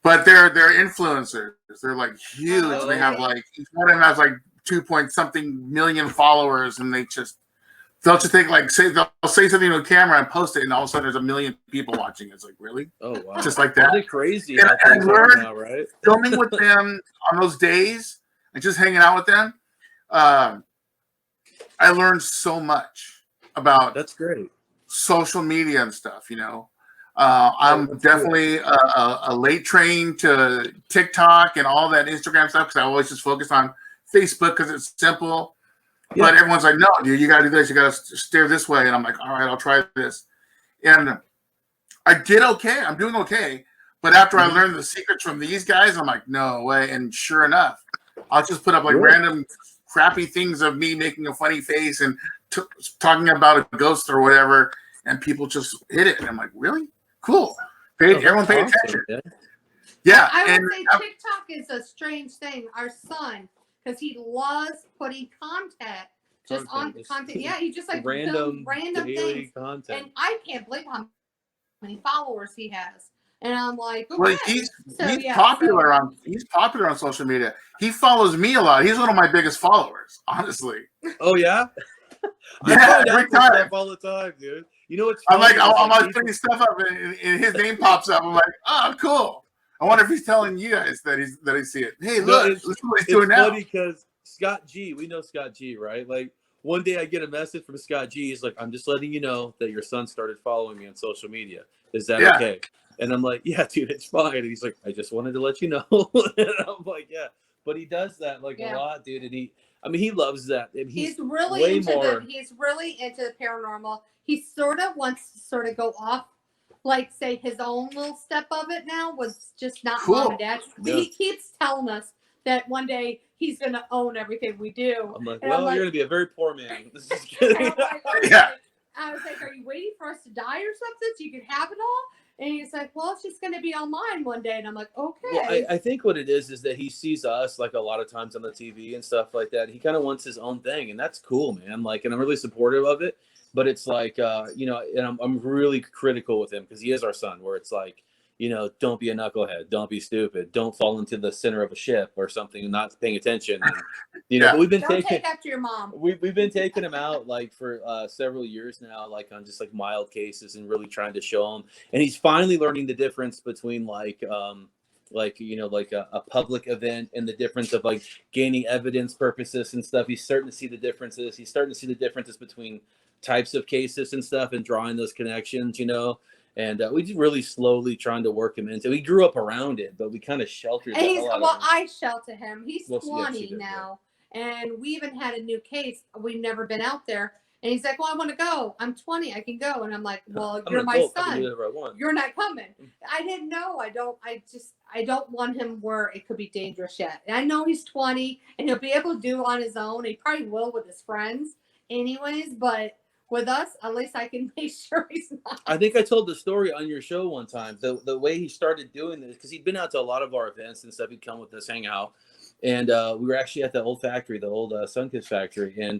But they're influencers. They're like huge. Oh, they have like each one of them has like 2-point-something million followers, and they'll just take they'll say something to a camera and post it, and all of a sudden there's 1 million people watching. It's like, really? Oh wow, just like that. That's crazy. And I learned now, right? Filming with them on those days and just hanging out with them. I learned so much about that's great social media and stuff. I'm definitely a late train to TikTok and all that Instagram stuff, because I always just focus on Facebook because it's simple. Yeah. But everyone's like, no, dude, you got to do this. You got to steer this way. And I'm like, all right, I'll try this. And I did okay. I'm doing okay. But after I learned the secrets from these guys, I'm like, no way. And sure enough, I'll just put up like random crappy things of me making a funny face and talking about a ghost or whatever. And people just hit it. And I'm like, really? Cool. Everyone paid attention. Yeah. I would say TikTok is a strange thing. Our son, because he loves putting content on content. Yeah, he just like random things. Content. And I can't believe how many followers he has. And I'm like, okay. Well, he's popular on social media. He follows me a lot. He's one of my biggest followers, honestly. Oh yeah. Yeah, every time. Stuff all the time, dude. You know what's I'm like putting stuff up, and his name pops up. I'm like, oh, cool. I wonder if he's telling you guys that I see it. Hey, look, listen to what he's doing now. It's funny because Scott G, we know Scott G, right? Like one day I get a message from Scott G. He's like, I'm just letting you know that your son started following me on social media. Is that okay? And I'm like, yeah, dude, it's fine. And he's like, I just wanted to let you know. And I'm like, yeah. But he does that like a lot, dude. And he loves that. And he's really into the paranormal. He sort of wants to sort of go off, like say his own little step of it now was just not mom and dad. But he keeps telling us that one day he's going to own everything we do. I'm like, you're going to be a very poor man. This is kidding. I was like, are you waiting for us to die or something so you can have it all? And he's like, well, it's just going to be online one day. And I'm like, okay. Well, I think what it is that he sees us like a lot of times on the TV and stuff like that. He kind of wants his own thing. And that's cool, man. Like, and I'm really supportive of it. But it's like, and I'm really critical with him because he is our son, where it's like, don't be a knucklehead. Don't be stupid. Don't fall into the center of a ship or something and not paying attention. And, but we've been take after your mom. We've been taking him out like for several years now, like on just like mild cases and really trying to show him. And he's finally learning the difference between like a public event and the difference of like gaining evidence purposes and stuff. He's starting to see the differences. He's starting to see the differences between types of cases and stuff and drawing those connections, and we just really slowly trying to work him into. He grew up around it, but we kind of sheltered him. I shelter him. He's 20 now, and we even had a new case. We've never been out there, And he's like, well, I want to go. I'm 20. I can go. And I'm like, well, I'm you're an my adult. I can son. do whatever I want. You're not coming. I didn't know. I don't want him where it could be dangerous yet. And I know he's 20 and he'll be able to do on his own. He probably will with his friends anyways, but with us, at least I can make sure he's not. I think I told the story on your show one time. The way he started doing this, because he'd been out to a lot of our events and stuff. He'd come with us, hang out. And we were actually at the old factory, the old Sunkiss factory. And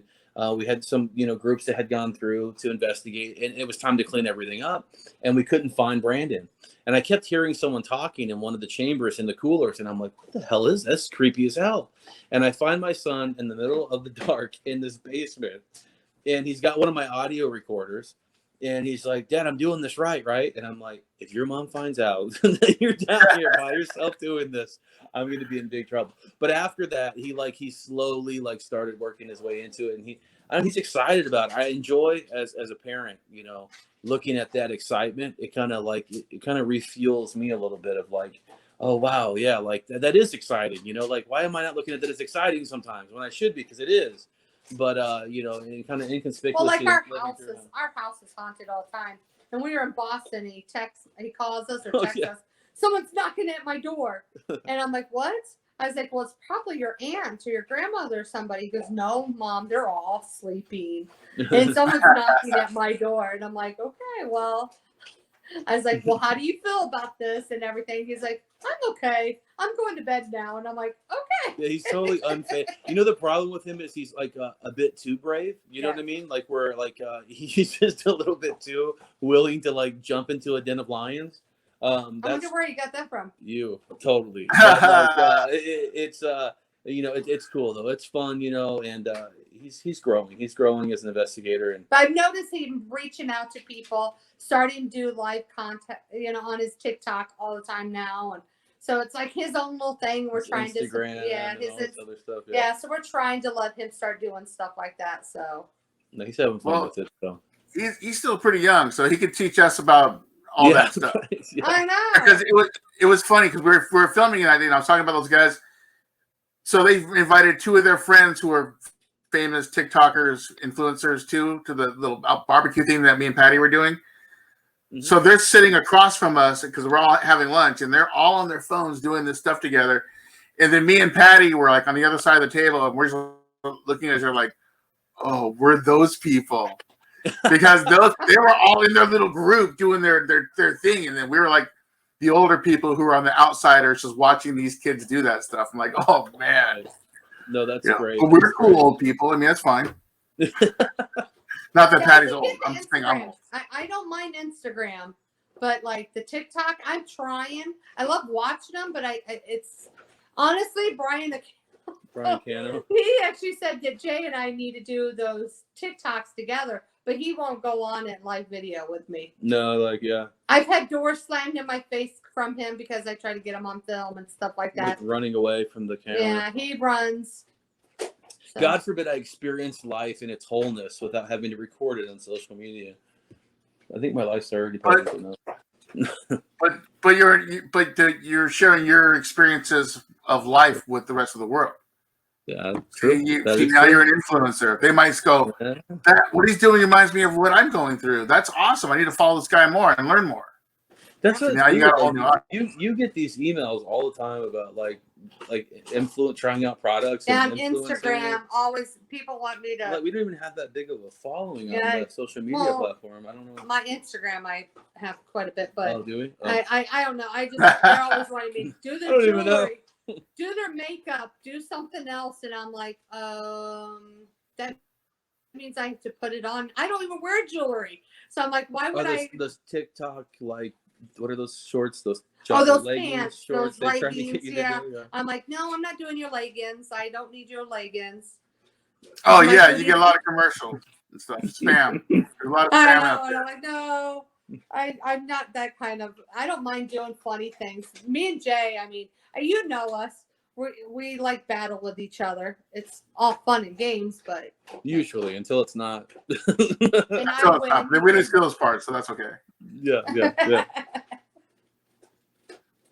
we had some, groups that had gone through to investigate. And it was time to clean everything up. And we couldn't find Brandon. And I kept hearing someone talking in one of the chambers in the coolers. And I'm like, what the hell is this? That's creepy as hell. And I find my son in the middle of the dark in this basement. And he's got one of my audio recorders. And he's like, Dad, I'm doing this right? And I'm like, if your mom finds out that you're down here by yourself doing this, I'm going to be in big trouble. But after that, he slowly started working his way into it. And he's excited about it. I enjoy as a parent, looking at that excitement. It kind of refuels me a little bit of like, oh, wow. Yeah. That is exciting. Why am I not looking at that as exciting sometimes when I should be? Because it is. But and kind of inconspicuous. Well, like our house is haunted all the time. And we were in Boston. He calls us or texts us. Someone's knocking at my door, and I'm like, what? I was like, well, it's probably your aunt or your grandmother or somebody. He goes, no, Mom, they're all sleeping, and someone's knocking at my door, and I'm like, okay, well. I was like, well, how do you feel about this and everything? He's like, I'm okay. I'm going to bed now. And I'm like, okay. Yeah, he's totally unfair. The problem with him is he's a bit too brave. You know what I mean? He's just a little bit too willing to jump into a den of lions. I wonder where you got that from. You totally. But, it's cool though. It's fun, and he's growing. He's growing as an investigator. And but I've noticed him reaching out to people, starting to do live content, on his TikTok all the time now, and so it's like his own little thing. We're trying Instagram to, his other stuff. Yeah, so we're trying to let him start doing stuff like that. So he's having fun with it. So he's still pretty young, so he could teach us about all that stuff. Yeah. I know, because it was funny because we were filming it. I was talking about those guys. So they invited two of their friends who are famous TikTokers, influencers too, to the little barbecue thing that me and Patty were doing. Mm-hmm. So they're sitting across from us because we're all having lunch, and they're all on their phones doing this stuff together. And then me and Patty were on the other side of the table, and we're just looking at each other like, "Oh, we're those people," because they were all in their little group doing their thing, and then we were like the older people who were on the outsiders just watching these kids do that stuff. I'm like, "Oh man." No, that's great. But we're cool old people. I mean, that's fine. Not that Patty's old. I'm just saying I'm old. I don't mind Instagram, but the TikTok, I'm trying. I love watching them, but it's honestly Brian Cano. He actually said that Jay and I need to do those TikToks together, but he won't go on it live video with me. No, I've had doors slammed in my face from him because I try to get him on film and stuff like that. Running away from the camera. Yeah, he runs. So. God forbid I experienced life in its wholeness without having to record it on social media. I think my life's already public enough. but you're sharing your experiences of life with the rest of the world. Yeah, true. Now you're an influencer. They might go, what he's doing reminds me of what I'm going through. That's awesome. I need to follow this guy more and learn more. That's what now you got all new. You get these emails all the time about trying out products. And Instagram, always people want me to. We don't even have that big of a following on that social media platform. I don't know. My Instagram, I have quite a bit, but do we? I don't know. They're always wanting me to do their jewelry, do their makeup, do something else, and I'm like, that means I have to put it on. I don't even wear jewelry, so I'm like, why would I? Those TikTok what are those shorts? Those pants, shorts, those leggings. Yeah. I'm like, no, I'm not doing your leggings. I don't need your leggings. Oh yeah, you get a lot of commercials and stuff. Spam. There's a lot of spam out there. I'm like, no, I'm not that kind of. I don't mind doing funny things. Me and Jay, I mean, you know us. We like battle with each other. It's all fun and games, but usually until it's not. And I win. The winning skills part, so that's okay. Yeah.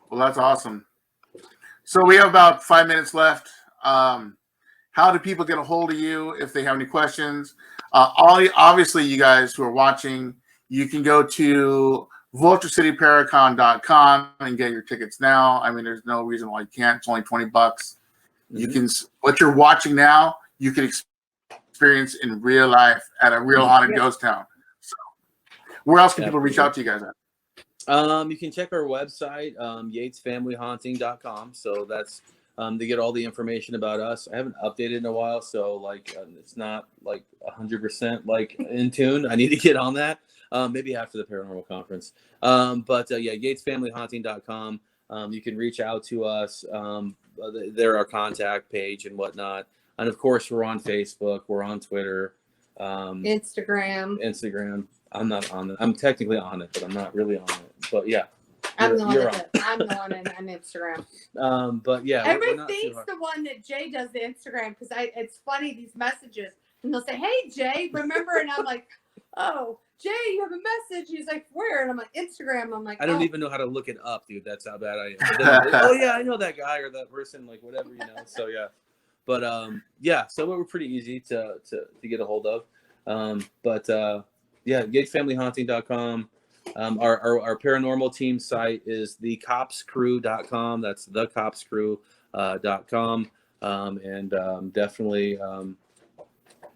Well, that's awesome. So we have about 5 minutes left. How do people get a hold of you if they have any questions? Obviously, you guys who are watching, you can go to vulturecityparacon.com and get your tickets now. I mean, there's no reason why you can't. It's only $20. Mm-hmm. You can, what you're watching now, you can experience in real life at a real haunted ghost town. So, where else can people reach out to you guys at? You can check our website, yatesfamilyhaunting.com. So that's to get all the information about us. I haven't updated in a while, so like it's not like 100% like in tune. I need to get on that. Maybe after the paranormal conference. But yatesfamilyhaunting.com. You can reach out to us. There our contact page and whatnot. And of course, we're on Facebook. We're on Twitter. Instagram. I'm not on it. I'm technically on it, but I'm not really on it. But yeah. I'm the one on Instagram. But yeah, everybody thinks the one that Jay does the Instagram because it's funny, these messages, and they'll say, "Hey Jay, remember?" And I'm like, "Oh, Jay, you have a message." He's like, "Where?" And I'm like, "Instagram." I'm like, I don't even know how to look it up, dude. That's how bad I am. Like, oh yeah, I know that guy or that person, like whatever, you know. So yeah, but yeah, so we're pretty easy to get a hold of. Yeah, yatesfamilyhaunting.com. Our paranormal team site is thecopscrew.com. That's thecopscrew.com. Definitely,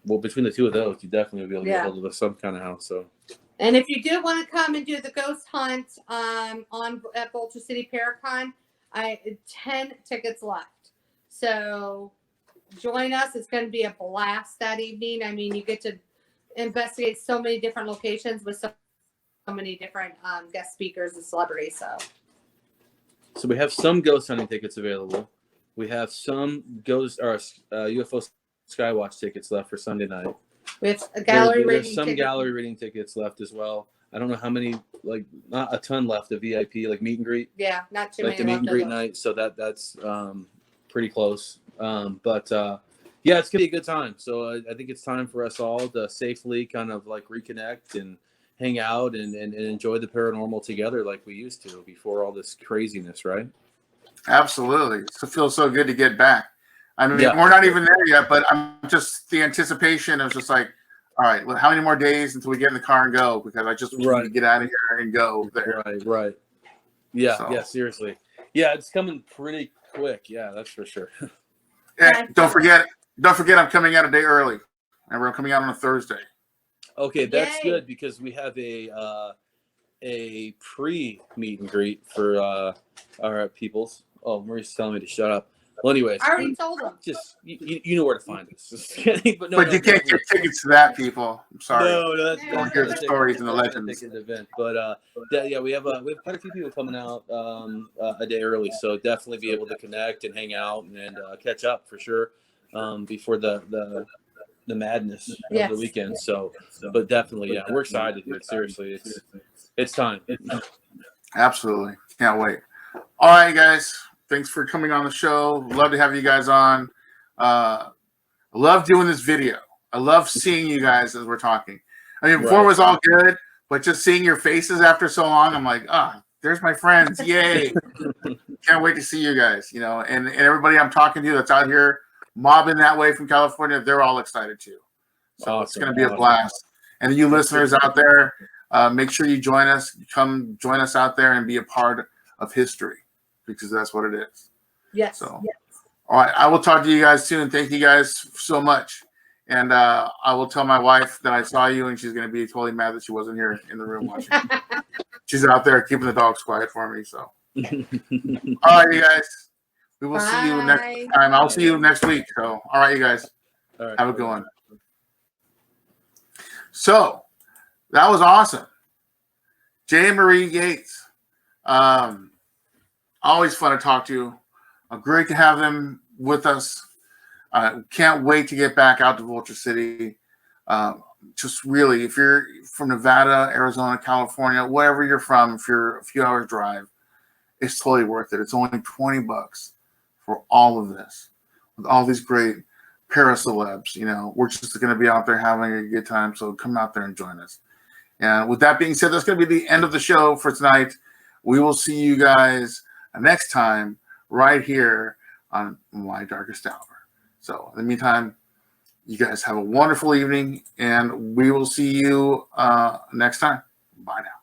well, between the two of those, you definitely will be able to get hold of us some kind of house. So, and if you do want to come and do the ghost hunt at Vulture City Paracon, 10 tickets left. So join us. It's going to be a blast that evening. I mean, you get to investigate so many different locations with so many different guest speakers and celebrities. So we have some ghost hunting tickets available. We have some UFO Skywatch tickets left for Sunday night. We have a gallery reading. There's some gallery reading tickets left as well. I don't know how many, like not a ton left of VIP, like meet and greet. Yeah, not too many. Like the meet and greet night. So that's pretty close. Yeah, it's gonna be a good time. So I think it's time for us all to safely kind of like reconnect and hang out and enjoy the paranormal together like we used to before all this craziness, right? Absolutely. It feels so good to get back. I mean, we're not even there yet, but I'm just the anticipation of just like, all right, well, how many more days until we get in the car and go? Because I just want to get out of here and go there. Right. Yeah, yeah, seriously. Yeah, it's coming pretty quick. Yeah, that's for sure. Yeah, don't forget, I'm coming out a day early. And we're coming out on a Thursday. Okay, that's good because we have a pre meet and greet for our peoples. Oh, Marie's telling me to shut up. Well, anyways, I already told them. Just you know where to find us. but you can't get tickets to that, people. I'm sorry. No, that's don't hear the stories and the legends. Event. But we have quite a few people coming out a day early, so definitely be able to connect and hang out and catch up for sure before the madness of the weekend. So, but definitely, yeah, we're excited, dude. Seriously, it's time. Absolutely, can't wait. All right, guys. Thanks for coming on the show. Love to have you guys on. I love doing this video. I love seeing you guys as we're talking. I mean, before it was all good, but just seeing your faces after so long, I'm like, there's my friends. Yay. Can't wait to see you guys, you know, and everybody I'm talking to that's out here mobbing that way from California, they're all excited too. So it's going to be a blast. And you listeners out there, make sure you join us. Come join us out there and be a part of history. Because that's what it is. Yes. So, all right. I will talk to you guys soon. Thank you guys so much. And I will tell my wife that I saw you, and she's going to be totally mad that she wasn't here in the room watching. She's out there keeping the dogs quiet for me. So, all right, you guys. We will see you next time. I'll see you next week. So, all right, you guys. All right, have a good one. So, that was awesome. J. Marie Yates. Always fun to talk to. Great to have them with us. Can't wait to get back out to Vulture City. Just really, if you're from Nevada, Arizona, California, wherever you're from, if you're a few hours drive, it's totally worth it. It's only $20 for all of this. With all these great para-celebs, you know, we're just going to be out there having a good time. So come out there and join us. And with that being said, that's going to be the end of the show for tonight. We will see you guys next time right here on My Darkest Hour. So in the meantime, You guys have a wonderful evening, and we will see you next time. Bye now.